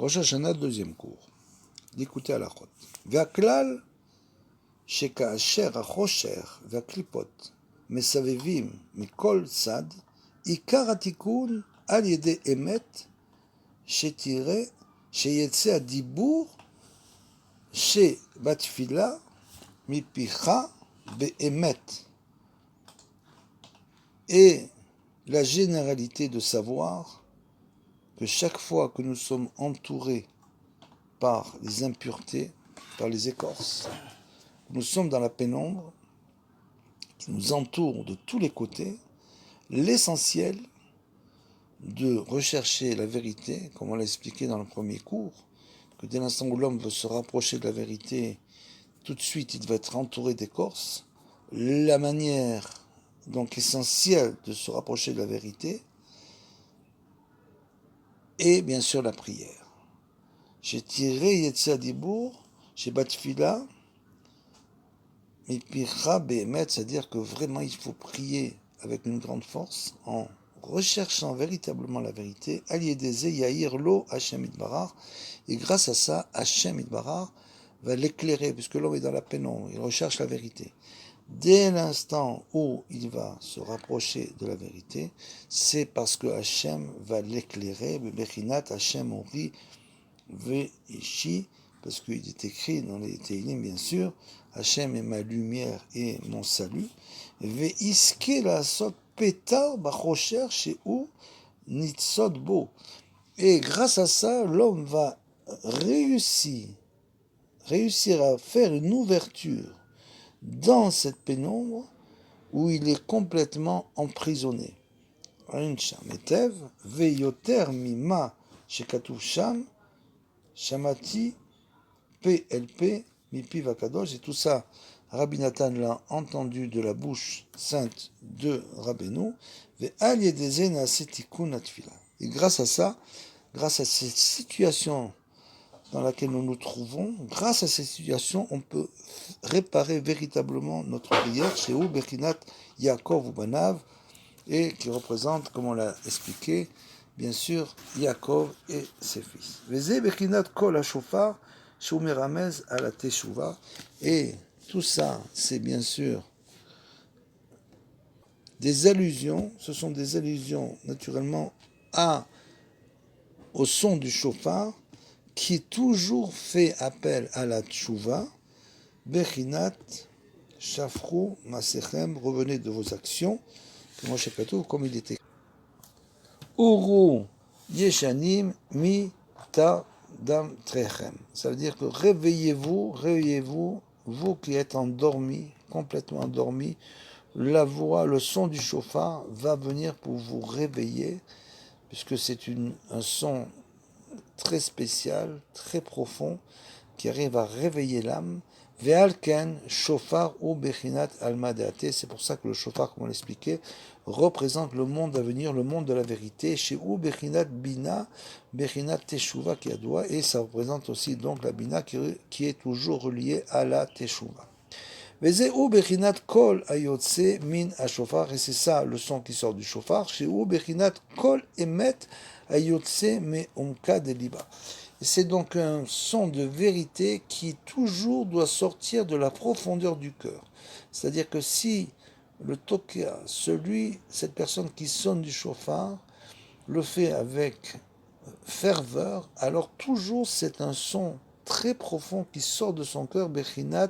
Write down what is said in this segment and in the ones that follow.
Rosh Hashanah, deuxième cours. D'écouter à la chot. Ve'aklal sheka'asher hachosher ve'aklipot mesavevim mikol tzad ikar hatikun al yedei emet shetire sheyetze hadibur shebatfila mipicha be'emet. Et la généralité de savoir que chaque fois que nous sommes entourés par les impuretés, par les écorces, nous sommes dans la pénombre qui nous entoure de tous les côtés, l'essentiel de rechercher la vérité, comme on l'a expliqué dans le premier cours, que dès l'instant où l'homme veut se rapprocher de la vérité, tout de suite il va être entouré d'écorces. La manière donc essentielle de se rapprocher de la vérité est bien sûr la prière. J'ai tiré Yetze Hadibour, j'ai Batfila, Mipira Behemet, c'est-à-dire que vraiment il faut prier avec une grande force en recherchant véritablement la vérité. Aliédeze Yahir Lo Hashem Itbarach, et grâce à ça, Hashem Itbarach va l'éclairer, puisque l'homme est dans la pénombre, il recherche la vérité. Dès l'instant où il va se rapprocher de la vérité, c'est parce que Hashem va l'éclairer. Bechinat Hashem Ori Ve'ishi, parce qu'il est écrit dans les Teilim, bien sûr, Hashem est ma lumière et mon salut. Ve'iske la'asot petar bachosher she'u nitzot bo. Et grâce à ça, l'homme va réussir à faire une ouverture dans cette pénombre où il est complètement emprisonné. Etev veyoter mima shekatuv sham shamati PLP mipi vakadosh, et tout ça Rabbi Nathan l'a entendu de la bouche sainte de Rabbeinu. Ve'al yedeze na'aseh tikun hatfila. Et grâce à ça, grâce à cette situation dans laquelle nous nous trouvons, grâce à cette situation, on peut réparer véritablement notre prière chez Hu Bechinat Yaakov Ubanav, et qui représente, comme on l'a expliqué, bien sûr, Yaakov et ses fils. Veze Bechinat Kol HaShofar Shu Meramez ala Teshuva. Et tout ça, c'est bien sûr des allusions, ce sont des allusions naturellement au son du shofar, qui toujours fait appel à la tchouva, Bechinat, Shafru, Masechem, revenez de vos actions, comme il était. Uru, Yeshanim, Mi, Ta, Dam, Trechem. Ça veut dire que réveillez-vous, vous qui êtes endormis, complètement endormis, la voix, le son du shofar va venir pour vous réveiller, puisque c'est un son très spécial, très profond, qui arrive à réveiller l'âme. Ve'alken shofar ou bechinat alma deate. C'est pour ça que le shofar, comme on l'expliquait, représente le monde à venir, le monde de la vérité. Chez ou bechinat bina, bechinat teshuva qui a doigt, et ça représente aussi donc la bina qui est toujours reliée à la teshuva. Vezeu bechinat kol ayotse min ashofar, et c'est ça le son qui sort du shofar. Chez ou bechinat kol emet ayotse me umka de liba. C'est donc un son de vérité qui toujours doit sortir de la profondeur du cœur. C'est-à-dire que si le tokia, cette personne qui sonne du shofar, le fait avec ferveur, alors toujours c'est un son très profond qui sort de son cœur, Bechinat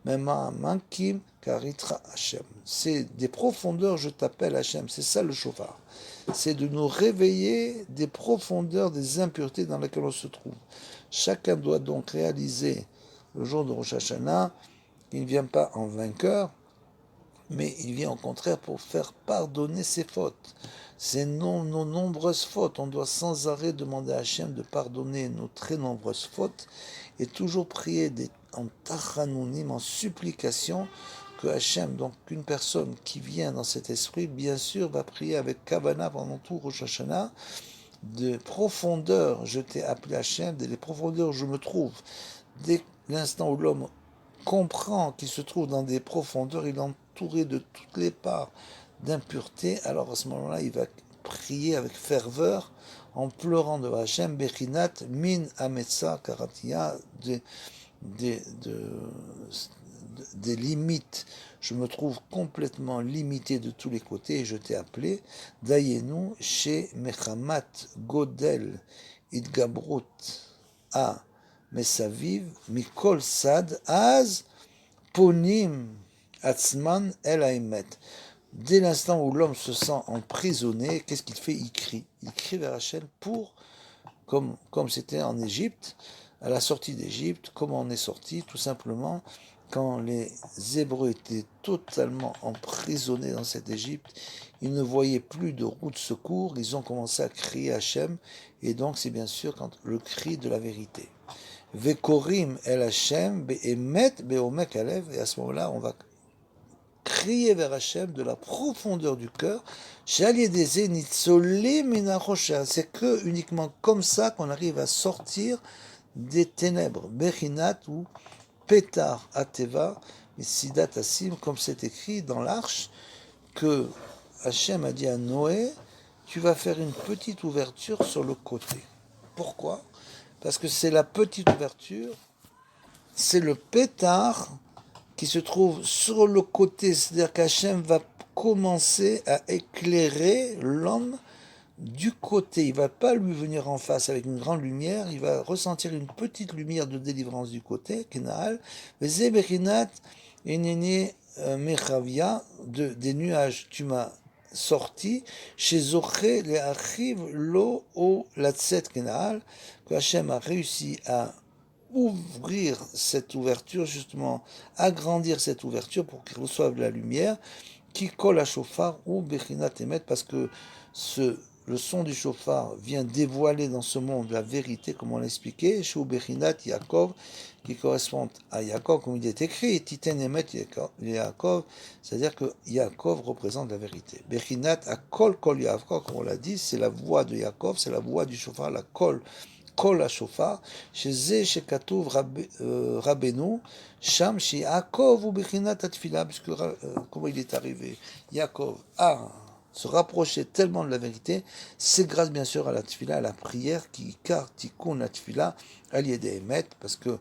Mema Mankim Karitra Hashem. C'est des profondeurs, je t'appelle Hashem. C'est ça le shofar. C'est de nous réveiller des profondeurs, des impuretés dans lesquelles on se trouve. Chacun doit donc réaliser le jour de Rosh Hashanah qu'il ne vient pas en vainqueur, mais il vient au contraire pour faire pardonner ses fautes. C'est nos nombreuses fautes. On doit sans arrêt demander à Hachem de pardonner nos très nombreuses fautes et toujours prier en tachanounim, en supplication, que Hachem, donc une personne qui vient dans cet esprit, bien sûr, va prier avec Kavana pendant tout Rosh Hashanah, de profondeur, je t'ai appelé Hachem, des profondeurs où je me trouve. Dès l'instant où l'homme comprend qu'il se trouve dans des profondeurs, il est entouré de toutes les parts d'impureté, alors à ce moment-là, il va prier avec ferveur en pleurant devant Hachem, Bechinat min ametsa karatia, des, de, des limites. Je me trouve complètement limité de tous les côtés et je t'ai appelé, Dayenu chez Mechamat Godel Idgabrut a Mesaviv Mikol Sad Az Ponim Atzman El Haemet. Dès l'instant où l'homme se sent emprisonné, qu'est-ce qu'il fait? Il crie. Il crie vers Hachem comme c'était en Égypte, à la sortie d'Égypte, comment on est sorti? Tout simplement, quand les Hébreux étaient totalement emprisonnés dans cette Égypte, ils ne voyaient plus de route de secours, ils ont commencé à crier Hachem, et donc c'est bien sûr quand le cri de la vérité. Vekorim el Hachem be'emet be'omek alev, et à ce moment-là, on va crier vers Hachem de la profondeur du cœur. C'est que uniquement comme ça qu'on arrive à sortir des ténèbres. Bechinat ou Petar Ateva, Sidat Asim, comme c'est écrit dans l'Arche, que Hachem a dit à Noé, tu vas faire une petite ouverture sur le côté. Pourquoi? Parce que c'est la petite ouverture, c'est le pétard qui se trouve sur le côté, c'est-à-dire qu'Hachem va commencer à éclairer l'homme du côté. Il ne va pas lui venir en face avec une grande lumière, il va ressentir une petite lumière de délivrance du côté, Kenal, Vezebechinat, Enene Mechavia, des nuages, tu m'as sorti, chez Zoché, les Achiv, l'eau, au Latset Kenal, que Hachem a réussi à ouvrir cette ouverture, justement, agrandir cette ouverture pour qu'il reçoive la lumière, qui colle à chauffard ou Bechinat Emet, parce que le son du chauffard vient dévoiler dans ce monde la vérité, comme on l'a expliqué, chez Bechinat Yaakov, qui correspond à Yaakov, comme il est écrit, Titen Emet Yaakov, c'est-à-dire que Yaakov représente la vérité. Bechinat Akol Kol Yaakov, comme on l'a dit, c'est la voix de Yaakov, c'est la voix du chauffard, la Kol. Kol HaShofar, שזה שכתוב רבנו, שם שיעקב הוא בחינת התפילה, parce que comment il est arrivé, Yaakov a se rapprocher tellement de la vérité, c'est grâce bien sûr à la tfila, à la prière, qui car tikkun la tfila, al-yedei emet, parce que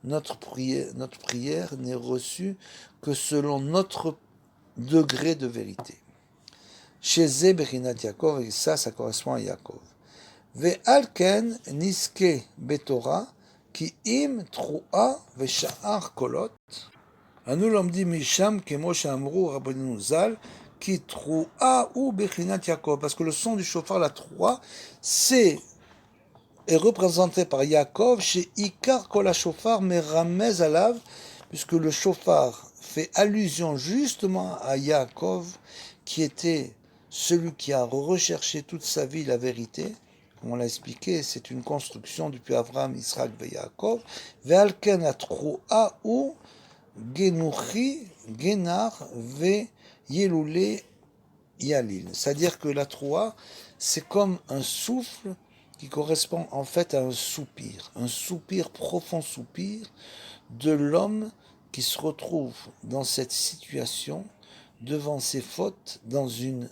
notre prière n'est reçue que selon notre degré de vérité. Chez Zé Bechinat Yaakov, et ça correspond à Yaakov. ועל כן נזכה בתורה, כי אם תרועה ושאר קולות, אנו לומדים משם כמו שאמרו רבנו ז"ל, כי תרועה הוא בחינת יעקב, parce que le son du chauffard, la troua, est représenté par Yaakov, chez Ikar Kol HaShofar meramez alav, puisque le chauffard fait allusion justement à Yaakov, qui était celui qui a recherché toute sa vie la vérité. Comme on l'a expliqué, c'est une construction depuis Abraham, Israël et Yaakov. Ve'alken atroa ou genuchi genar ve yelule yalil. C'est-à-dire que la troa, c'est comme un souffle qui correspond en fait à un soupir, profond soupir de l'homme qui se retrouve dans cette situation, devant ses fautes, dans une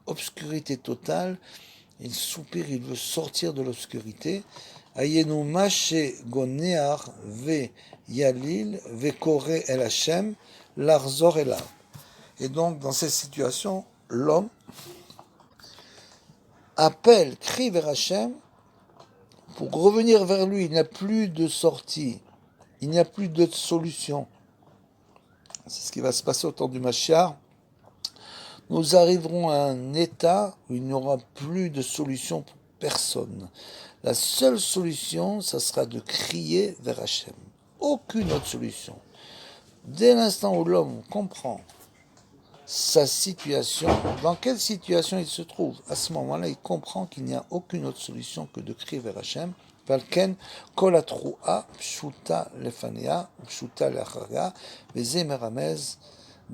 obscurité totale. Il soupire, il veut sortir de l'obscurité. Ayenu mashe gonear ve yalil ve kore el Hashem l'arzor ela. Et donc, dans cette situation, l'homme appelle, crie vers Hashem pour revenir vers lui. Il n'y a plus de sortie, il n'y a plus de solution. C'est ce qui va se passer au temps du Mashiach. Nous arriverons à un état où il n'y aura plus de solution pour personne. La seule solution, ça sera de crier vers Hachem. Aucune autre solution. Dès l'instant où l'homme comprend sa situation, dans quelle situation il se trouve, à ce moment-là, il comprend qu'il n'y a aucune autre solution que de crier vers Hachem. Valken kol atroa pshuta lefanea pshuta leacharia veze meramez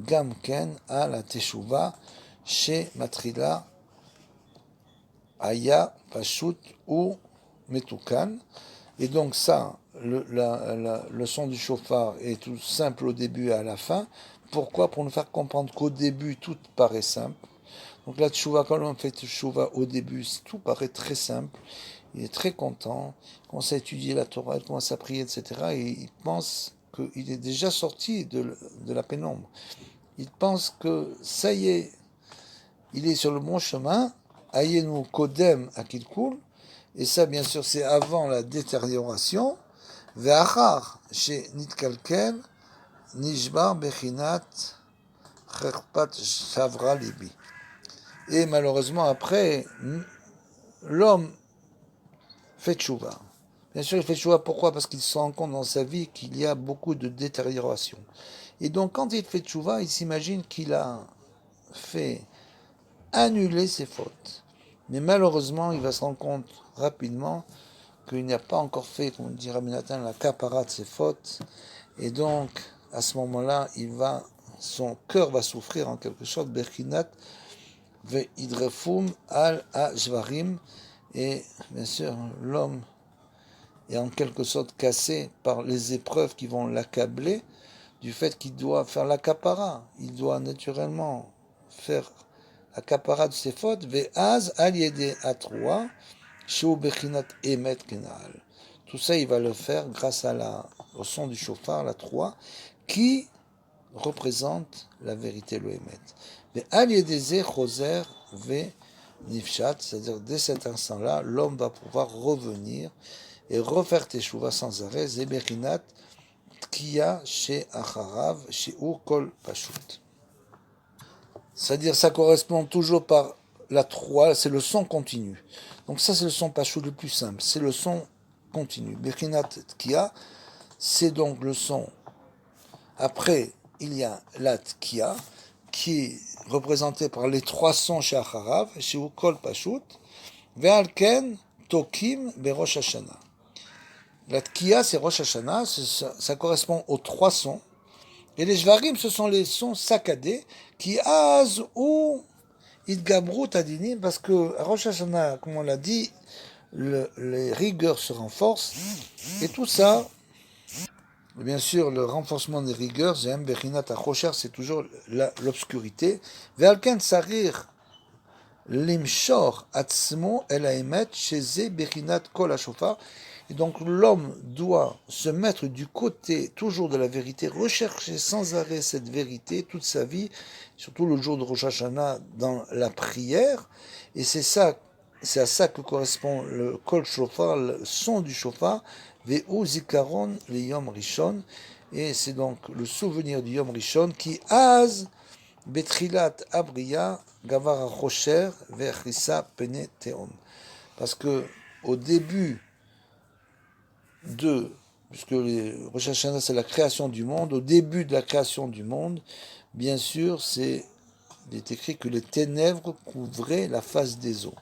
גם כן על התשובה שמתחילה היה פשוט ומתוקן. Et donc ça, le son du chauffard est tout simple au début et à la fin. Pourquoi? Pour nous faire comprendre qu'au début, tout paraît simple. Donc la tchouva, quand l'homme fait tchouva au début, tout paraît très simple. Il est très content, il commence à étudier la Torah, il commence à prier, etc. Et il pense qu'il est déjà sorti de la pénombre. Il pense que ça y est, il est sur le bon chemin. Ayenu kodem akilkul. Et ça, bien sûr, c'est avant la détérioration. Ve'achar, chez nitkalkel, nishbar bechinat cherpat shavra libi. Et malheureusement, après, l'homme fait tchouva. Bien sûr, il fait tchouva, pourquoi? Parce qu'il se rend compte dans sa vie qu'il y a beaucoup de détérioration. Et donc, quand il fait tchouva, il s'imagine qu'il a fait annuler ses fautes. Mais malheureusement, il va se rendre compte rapidement qu'il n'a pas encore fait, comme dit Rabbi Nathan, la capara de ses fautes. Et donc, à ce moment-là, son cœur va souffrir en quelque sorte, Berkinat ve'idrefum al ha'jvarim. Et bien sûr, l'homme est en quelque sorte cassé par les épreuves qui vont l'accabler du fait qu'il doit faire la capara. Il doit naturellement faire la capara de ses fautes. Ve'az al yede atroua sheu bechinat emet kenal. Tout ça, il va le faire grâce au son du chauffard, la troua, qui représente la vérité, le emet. Ve'al yedeze choser ve'nifshat, c'est-à-dire dès cet instant-là, l'homme va pouvoir revenir et refaire teshuva sans arrêt, zebechinat tkiya chez acharav, chez kol pashut. C'est-à-dire, ça correspond toujours par la 3, c'est le son continu. Donc ça, c'est le son pashut le plus simple, c'est le son continu. Bechinat tkiya, c'est donc le son. Après, il y a la tkiya, qui est représentée par les 3 sons chez acharav, chez kol pashut, ve'alken tokim berosh hashana. La tkiya, c'est Rosh Hashanah, ça correspond aux 3 sons. Et les Jvarim, ce sont les sons saccadés qui az ou idgabru tadinim, parce que à Rosh Hashanah, comme on l'a dit, les rigueurs se renforcent. Et tout ça, bien sûr, le renforcement des rigueurs, Zem Bechinat Achosher, c'est toujours l'obscurité. Ve'alken sarir limshor atzmo el haemet sheze Bechinat kol hashofar. Et donc l'homme doit se mettre du côté toujours de la vérité, rechercher sans arrêt cette vérité toute sa vie, surtout le jour de Rosh Hashanah dans la prière. Et c'est à ça que correspond le kol shofar, le son du shofar, ve'u zikaron le yom rishon. Et c'est donc le souvenir du yom rishon qui az betrilat abriya gavar achosher ve'chrissa pene teom. Parce que au début puisque Rosh Hashanah, c'est la création du monde, au début de la création du monde, bien sûr, il est écrit que les ténèbres couvraient la face des eaux,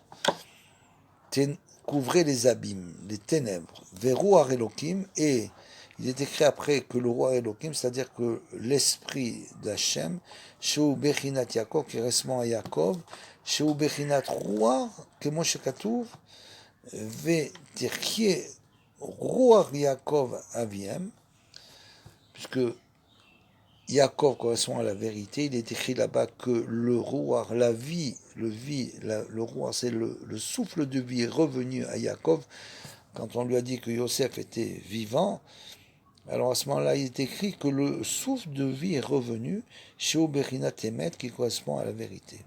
couvraient les abîmes, les ténèbres. Veru Elohim, et il est écrit après que le roi Elohim, c'est-à-dire que l'esprit d'Hachem, Sheu Bechinat Yaakov, qui correspond à Yaakov, Sheu Bechinat Roi, que Moshe Katuv, Ve'tirkie Ruach Yaakov Aviem, puisque Yaakov correspond à la vérité, il est écrit là-bas que le Ruach, la vie, le Ruach, c'est le souffle de vie revenu à Yaakov. Quand on lui a dit que Yosef était vivant, alors à ce moment-là, il est écrit que le souffle de vie est revenu chez Oberinat Emet, qui correspond à la vérité.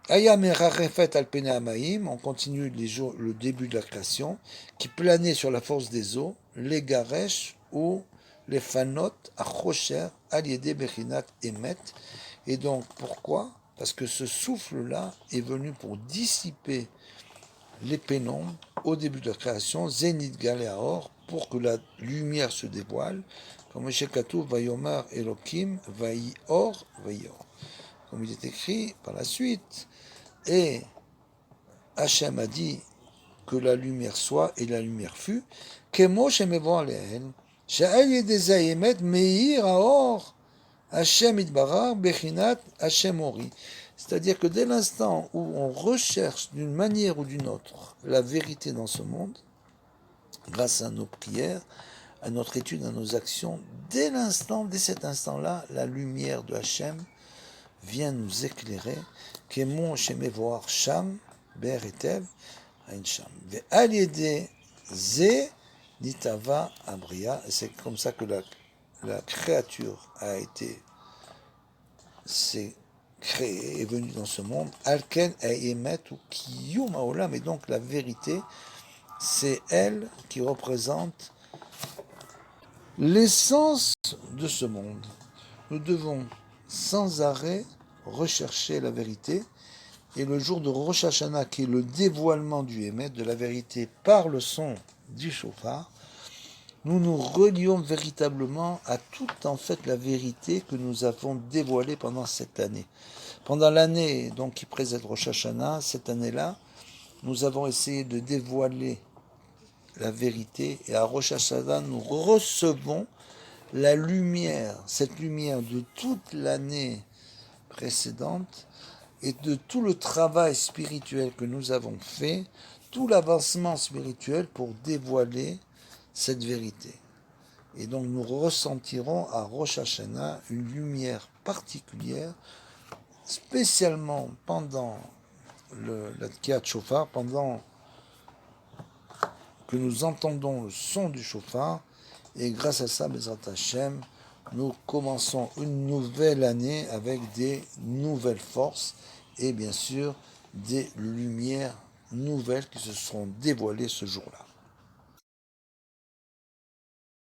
Aya merarefet alpene amaim, on continue le début de la création, qui planait sur la force des eaux, les garesh ou les fanot achosher aliede bechinat emet. Et donc pourquoi? Parce que ce souffle-là est venu pour dissiper les pénombres au début de la création, zénith galéaor, pour que la lumière se dévoile, comme Shekatu vayomar Elohim vayior vayior. Comme il est écrit par la suite. Et Hachem a dit que la lumière soit et la lumière fut. Kemo shemevo alehen, she'al yedezeh yemet meir haor Hachem itbarach bechinat Hachem ori. C'est-à-dire que dès l'instant où on recherche d'une manière ou d'une autre la vérité dans ce monde, grâce à nos prières, à notre étude, à nos actions, dès cet instant-là, la lumière de Hachem vient nous éclairer, Kemon Shemevoar Sham, Ber Etev, Ain Sham. Ve'al yede Ze Nitava Abria. Et c'est comme ça que la créature a été créée, est venue dans ce monde. Alken Emet ou Kiyum Haolam. Et donc la vérité, c'est elle qui représente l'essence de ce monde. Nous devons sans arrêt rechercher la vérité. Et le jour de Rosh Hashanah, qui est le dévoilement du Hémet, de la vérité par le son du shofar, nous nous relions véritablement à toute en fait la vérité que nous avons dévoilée pendant cette année. Pendant l'année donc qui précède Rosh Hashanah, cette année-là, nous avons essayé de dévoiler la vérité, et à Rosh Hashanah, nous recevons la lumière, cette lumière de toute l'année précédente, et de tout le travail spirituel que nous avons fait, tout l'avancement spirituel pour dévoiler cette vérité. Et donc nous ressentirons à Rosh Hashanah une lumière particulière, spécialement pendant la Tkiat Shofar, pendant que nous entendons le son du shofar, et grâce à ça, Bezrat Hashem, nous commençons une nouvelle année avec des nouvelles forces et bien sûr des lumières nouvelles qui se seront dévoilées ce jour-là.